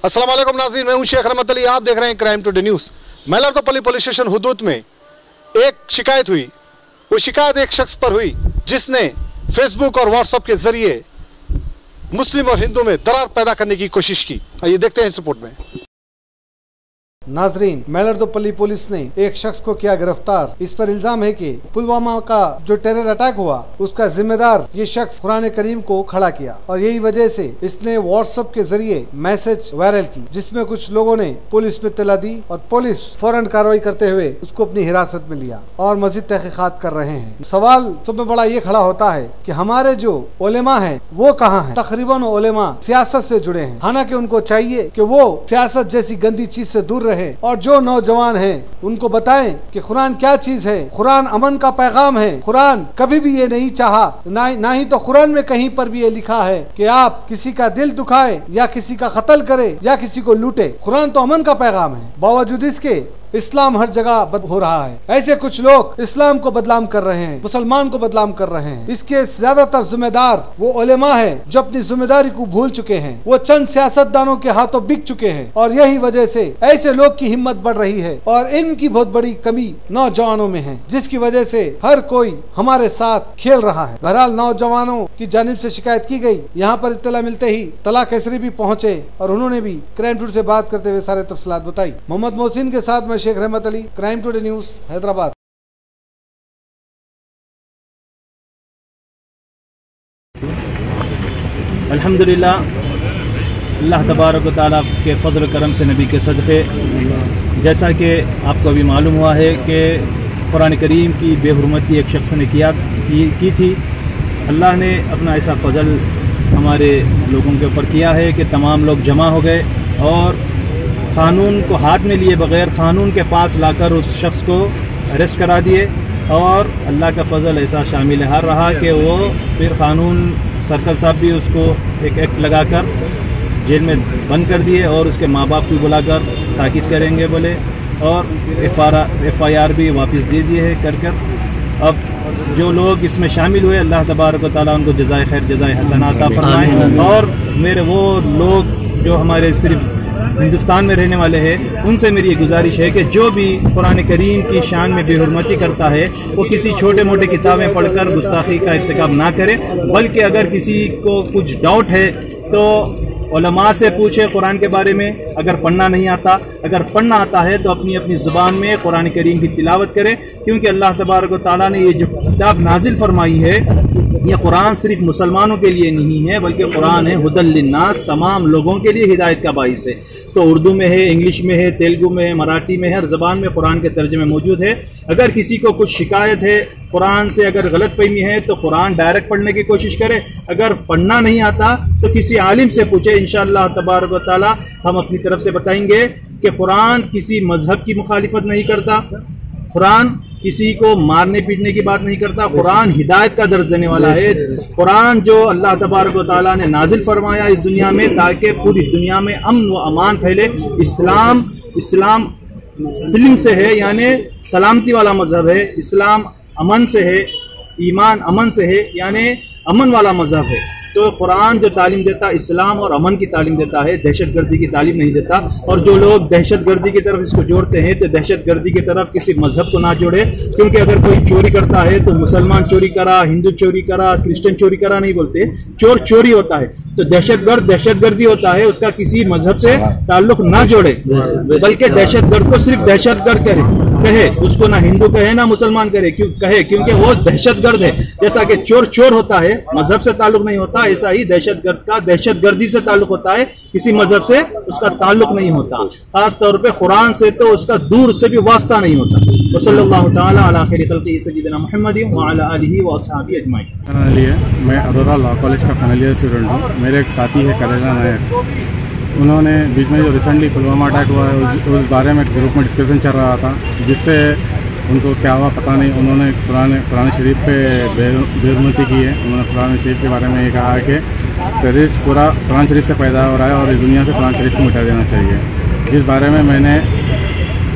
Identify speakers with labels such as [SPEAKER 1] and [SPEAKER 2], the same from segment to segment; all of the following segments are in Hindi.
[SPEAKER 1] अस्सलाम वालेकुम नाज़रीन, मैं हूं शेख रहमत अली। आप देख रहे हैं crime today news. Mailardevpally police station हुदूद में एक शिकायत हुई। वो शिकायत एक शख्स पर हुई जिसने फेसबुक और व्हाट्सएप के जरिए मुस्लिम और हिंदू में दरार पैदा करने की कोशिश की। आइए देखते हैं इस रिपोर्ट में।
[SPEAKER 2] नाजरीन, मैलारदोपल्ली पुलिस ने एक शख्स को किया गिरफ्तार। इस पर इल्जाम है कि पुलवामा का जो टेरर अटैक हुआ उसका जिम्मेदार ये शख्स कुरान करीम को खड़ा किया और यही वजह से इसने व्हाट्सएप के जरिए मैसेज वायरल की, जिसमें कुछ लोगों ने पुलिस पे इत्तला दी और पुलिस फौरन कार्रवाई करते हुए उसको अपनी हिरासत में लिया और मजीद तहकीकात कर रहे हैं। सवाल सब में बड़ा ये खड़ा होता है कि हमारे जो उलेमा हैं वो कहाँ हैं? तकरीबन उलेमा सियासत से जुड़े हैं, हालांकि उनको चाहिए कि वो सियासत जैसी गंदी चीज से दूर रहे और जो नौजवान हैं उनको बताएं कि कुरान क्या चीज है। कुरान अमन का पैगाम है। कुरान कभी भी ये नहीं चाहा, ना ही तो कुरान में कहीं पर भी ये लिखा है कि आप किसी का दिल दुखाए या किसी का कत्ल करे या किसी को लूटे। कुरान तो अमन का पैगाम है। बावजूद इसके इस्लाम हर जगह बद हो रहा है। ऐसे कुछ लोग इस्लाम को बदनाम कर रहे हैं, मुसलमान को बदनाम कर रहे हैं। इसके ज्यादातर जिम्मेदार वो उलेमा है जो अपनी जिम्मेदारी को भूल चुके हैं। वो चंद सियासतदानों के हाथों बिक चुके हैं और यही वजह से ऐसे लोग की हिम्मत बढ़ रही है और इनकी बहुत बड़ी कमी नौजवानों में है, जिसकी वजह से हर कोई हमारे साथ खेल रहा है। बहरहाल नौजवानों की जानिब से शिकायत की गई। यहाँ पर इत्तला मिलते ही तला केसरी भी पहुँचे और उन्होंने भी क्राइम टुडे से बात करते हुए सारे तफसीलात बताई। मोहम्मद मोहसिन के साथ शेख रहमत Ali, crime today news, Hyderabad.
[SPEAKER 3] अल्हम्दुलिल्लाह, अल्लाह तबारक व तआला के फजल करम से, नबी के सदक़े, जैसा कि आपको अभी मालूम हुआ है कि कुरान करीम की बेहुरमती एक शख्स ने की थी। अल्लाह ने अपना ऐसा फजल हमारे लोगों के ऊपर किया है कि तमाम लोग जमा हो गए और कानून को हाथ में लिए बगैर कानून के पास लाकर उस शख्स को अरेस्ट करा दिए और अल्लाह का फजल ऐसा शामिल हार रहा कि वो फिर कानून सर्कल साहब भी उसको एक एक्ट लगाकर जेल में बंद कर दिए और उसके माँ बाप को बुलाकर ताकीद करेंगे बोले और FIR भी वापस दे दिए है कर। अब जो लोग इसमें शामिल हुए, अल्लाह तबारक व तआला उनको जज़ाए खैर जज़ाए हसना अता फरमाए। और मेरे वो लोग जो हमारे सिर्फ हिंदुस्तान में रहने वाले हैं, उनसे मेरी गुजारिश है कि जो भी कुरान करीम की शान में बेहुरमती करता है वो किसी छोटे मोटे किताबें पढ़कर गुस्ताखी का इर्तिकाब ना करे, बल्कि अगर किसी को कुछ डाउट है तो उलमा से पूछे कुरान के बारे में। अगर पढ़ना नहीं आता, अगर पढ़ना आता है तो अपनी अपनी ज़ुबान में कुरान करीम की तिलावत करे, क्योंकि अल्लाह तबारक व तआला ने ये जो किताब नाजिल फरमाई है, ये कुरान सिर्फ मुसलमानों के लिए नहीं है बल्कि कुरान है हुदल लिन्नास, तमाम लोगों के लिए हिदायत का बाइस है। तो उर्दू में है, इंग्लिश में है, तेलुगु में है, मराठी में है, हर ज़बान में कुरान के तर्जुमे मौजूद है। अगर किसी को कुछ शिकायत है कुरान से, अगर गलत फहमी है तो कुरान डायरेक्ट पढ़ने की कोशिश करे। अगर पढ़ना नहीं आता तो किसी आलिम से पूछे। इंशाअल्लाह तबारक व तआला हम अपनी तरफ से बताएंगे कि कुरान किसी मजहब की मुखालिफत नहीं करता, कुरान किसी को मारने पीटने की बात नहीं करता, कुरान हिदायत का दर्ज देने वाला है। कुरान जो अल्लाह तबारक व तआला ने नाजिल फरमाया इस दुनिया में ताकि पूरी दुनिया में अमन व अमान फैले। इस्लाम सिल्म से है, यानी सलामती वाला मजहब है। इस्लाम अमन से है, ईमान अमन से है, यानी अमन वाला मजहब है। तो कुरान जो तालीम देता इस्लाम और अमन की तालीम देता है, दहशतगर्दी की तालीम नहीं देता। और जो लोग दहशतगर्दी की तरफ इसको जोड़ते हैं तो दहशतगर्दी की तरफ किसी मजहब को ना जोड़े, क्योंकि अगर कोई चोरी करता है तो मुसलमान चोरी करा, हिंदू चोरी करा, क्रिश्चियन चोरी करा नहीं बोलते, चोर चोरी होता है। तो दहशतगर्दी होता है, उसका किसी मजहब से ताल्लुक ना जोड़े, बल्कि दहशतगर्द को सिर्फ दहशतगर्द कहे, उसको ना हिंदू कहे ना मुसलमान क्योंकि वो दहशतगर्द है। जैसा कि चोर होता है, मजहब से ताल्लुक नहीं होता, ऐसा ही दहशतगर्द का दहशतगर्दी से ताल्लुक होता है, किसी मजहब से उसका ताल्लुक नहीं होता। खास तौर पे कुरान से तो उसका दूर से भी वास्ता नहीं होता। सल्लल्लाहु तआला अला खैरि खल्क़िही सय्यिदिना मुहम्मदिन व अला आलिहि व अस्हाबिही अजमाइन।
[SPEAKER 4] मैं अरोरा लॉ कॉलेज का फाइनल ईयर स्टूडेंट हूँ। मेरे एक साथी है करेजा नायक, उन्होंने बीच में जो रिसेंटली पुलवामा अटैक हुआ है उस बारे में ग्रुप में डिस्कशन चल रहा था, जिससे उनको क्या हुआ पता नहीं, उन्होंने कुरान शरीफ पे बेहुरमती की है। उन्होंने कुरान शरीफ के बारे में ये कहा है कि टेररिस्ट पूरा कुरान शरीफ से पैदा हो रहा है और इस दुनिया से कुरान शरीफ को मिटा देना चाहिए, जिस बारे में मैंने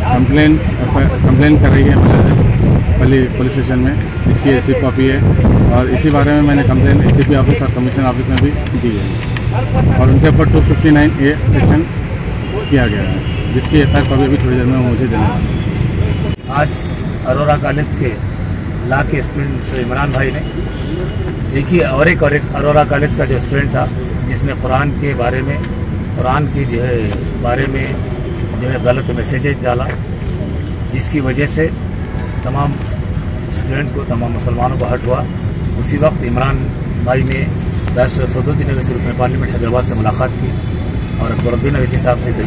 [SPEAKER 4] कंप्लेन कर रही है मैलारदोपल्ली पुलिस स्टेशन में। इसकी रिसीव कॉपी है और इसी बारे में मैंने कंप्लेन SDP ऑफिस और कमीशन ऑफिस में भी दी है और उनके ऊपर 259A सेक्शन किया गया है, जिसकी एफआईआर कॉपी भी थोड़ी देर में मुझे देने वाला है।
[SPEAKER 5] आज अरोरा कॉलेज के लॉ के स्टूडेंट इमरान भाई ने देखिए और एक अरोरा कॉलेज का जो स्टूडेंट था जिसने कुरान के बारे में कुरान की बारे में गलत मैसेजेस डाला, जिसकी वजह से तमाम स्टूडेंट को तमाम मुसलमानों को हर्ट हुआ। उसी वक्त इमरान भाई ने सदुद्दीन अवैसी रुकन पार्लियामेंट हैदराबाद से मुलाकात की और अकबरुद्दीन अवैसी साहब से गई।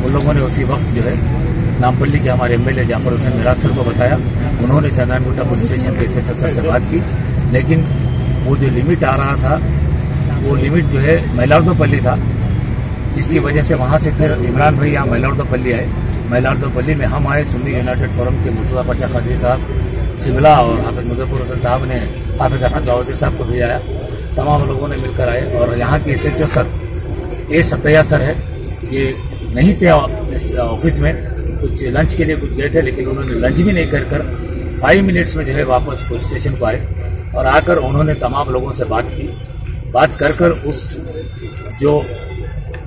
[SPEAKER 5] उन लोगों ने उसी वक्त नामपल्ली के हमारे एमएलए जाफर हुसैन मिराज सर को बताया। उन्होंने चंदनगुट्टा पुलिस स्टेशन के सर से बात की, लेकिन वो जो लिमिट आ रहा था वो लिमिट मैलार्दोपल्ली था, जिसकी वजह से वहाँ से फिर इमरान भाई यहाँ मैलार्दोपल्ली आए। मैलार्दोपल्ली में हम आए, सुन्नी यूनाइटेड फोरम के मुर्तज़ा पाशा कादरी साहब, शिमला और हाफिज मुजफ्फर हुसैन साहब ने हाफिज अहमद दाऊदी साहब को भी आया। तमाम लोगों ने मिलकर आए और यहाँ के SHO सर सत्तैया सर है, ये नहीं थे ऑफिस में, कुछ लंच के लिए कुछ गए थे, लेकिन उन्होंने लंच भी नहीं कर 5 मिनट्स में वापस पुलिस स्टेशन को आए और आकर उन्होंने तमाम लोगों से बात की। बात कर उस जो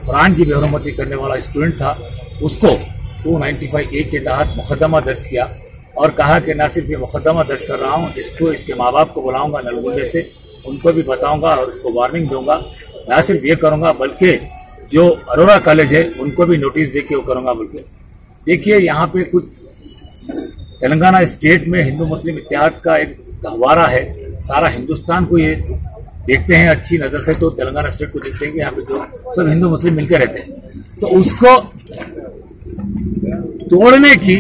[SPEAKER 5] कुरान की बेहुरमती करने वाला स्टूडेंट था उसको 295A के तहत मुकदमा दर्ज किया और कहा कि ना सिर्फ ये मुकदमा दर्ज कर रहा हूँ, इसको इसके माँ बाप को बुलाऊंगा नलगुंडे से, उनको भी बताऊंगा और इसको वार्निंग दूंगा। ना सिर्फ ये करूंगा बल्कि जो अरोरा कॉलेज है उनको भी नोटिस दे के वो करूंगा। बल्कि देखिए यहाँ पे कुछ तेलंगाना स्टेट में हिंदू मुस्लिम इत्तेहाद का एक गहवारा है, सारा हिंदुस्तान को ये देखते हैं अच्छी नजर से, तो तेलंगाना स्टेट को देखते हैं कि यहाँ पे जो सब हिंदू मुस्लिम मिलकर रहते हैं, तो उसको तोड़ने की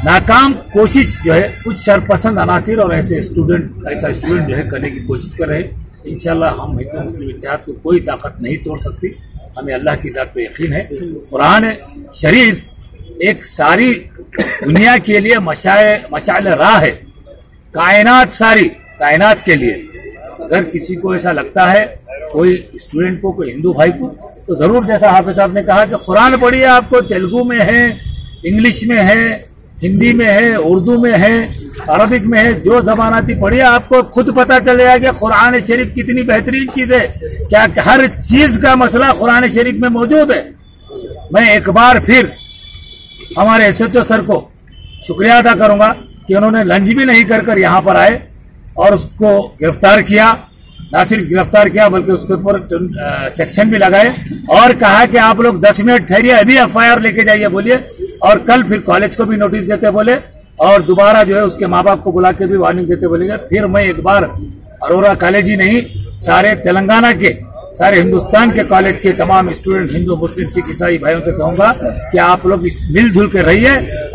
[SPEAKER 5] नाकाम कोशिश कुछ शरपसंद अनासिर और ऐसा स्टूडेंट करने की कोशिश कर रहे हैं। इंशाल्लाह हम हिंदू मुस्लिम इत्तेहाद को कोई ताकत नहीं तोड़ सकती, हमें अल्लाह की जात पे यकीन है। कुरान शरीफ एक सारी दुनिया के लिए मशाइल राह है, सारी कायनात के लिए। अगर किसी को ऐसा लगता है कोई स्टूडेंट को, कोई हिंदू भाई को, तो जरूर जैसा हाफिज साहब ने कहा कि कुरान पढ़िए, आपको तेलुगु में है, इंग्लिश में है, हिंदी में है, उर्दू में है, अरबिक में है, जो जबान आती पढ़िए, आपको खुद पता चलेगा कि कुरान शरीफ कितनी बेहतरीन चीज है, क्या हर चीज का मसला कुरान शरीफ में मौजूद है। मैं एक बार फिर हमारे SHO सर को शुक्रिया अदा करूंगा कि उन्होंने लंच भी नहीं कर यहाँ पर आए और उसको गिरफ्तार किया। ना सिर्फ गिरफ्तार किया बल्कि उसके ऊपर सेक्शन भी लगाए और कहा कि आप लोग 10 मिनट ठहरिए, अभी FIR लेके जाइए बोलिए, और कल फिर कॉलेज को भी नोटिस देते बोले और दोबारा उसके माँ बाप को बुला के भी वार्निंग देते बोलेंगे। फिर मैं एक बार अरोरा कॉलेज ही नहीं, सारे तेलंगाना के, सारे हिंदुस्तान के कॉलेज के तमाम स्टूडेंट, हिंदू मुस्लिम सिख ईसाई भाइयों से कहूंगा कि आप लोग मिलजुल के रहिए।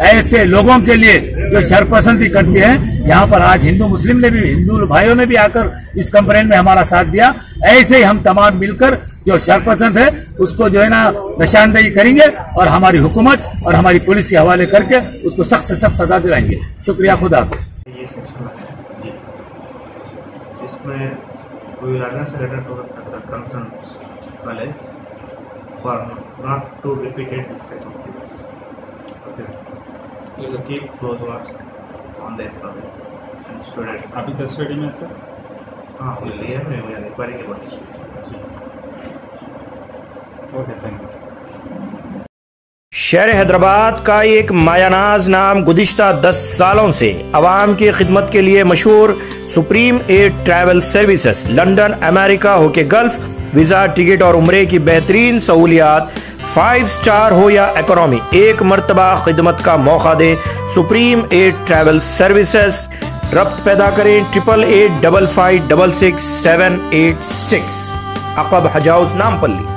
[SPEAKER 5] ऐसे लोगों के लिए जो शरपसंदी करते हैं, यहाँ पर आज हिंदू मुस्लिम ने भी, हिंदू भाइयों ने भी आकर इस कंप्लेन में हमारा साथ दिया। ऐसे ही हम तमाम मिलकर जो शरपसंद है उसको निशानदेही करेंगे और हमारी हुकूमत और हमारी पुलिस के हवाले करके उसको सख्त से सख्त सजा दिलाएंगे। शुक्रिया, खुदा हाफिज।
[SPEAKER 6] ये सेक्शन है इसमें we will against letter to the concerned college for not to repeat this type of things. Okay. We will keep close watch on their college and students.
[SPEAKER 4] अभी कस्टडी में सर?
[SPEAKER 6] हाँ, we are inquiring about this.
[SPEAKER 4] Okay, thank you.
[SPEAKER 7] शहर हैदराबाद का एक मायानाज नाम गुज़िश्ता 10 सालों से अवाम की खिदमत के लिए मशहूर supreme ad travel services, London, America होके गल्फ, वीज़ा, टिकट और उम्रे की बेहतरीन सहूलियात, 5 स्टार हो या इकोनॉमी, एक मरतबा खिदमत का मौका दे सुप्रीम एड ट्रैवल सर्विसेज। रब्त पैदा करें 8885566786। अकब हज हाउस, नामपल्ली।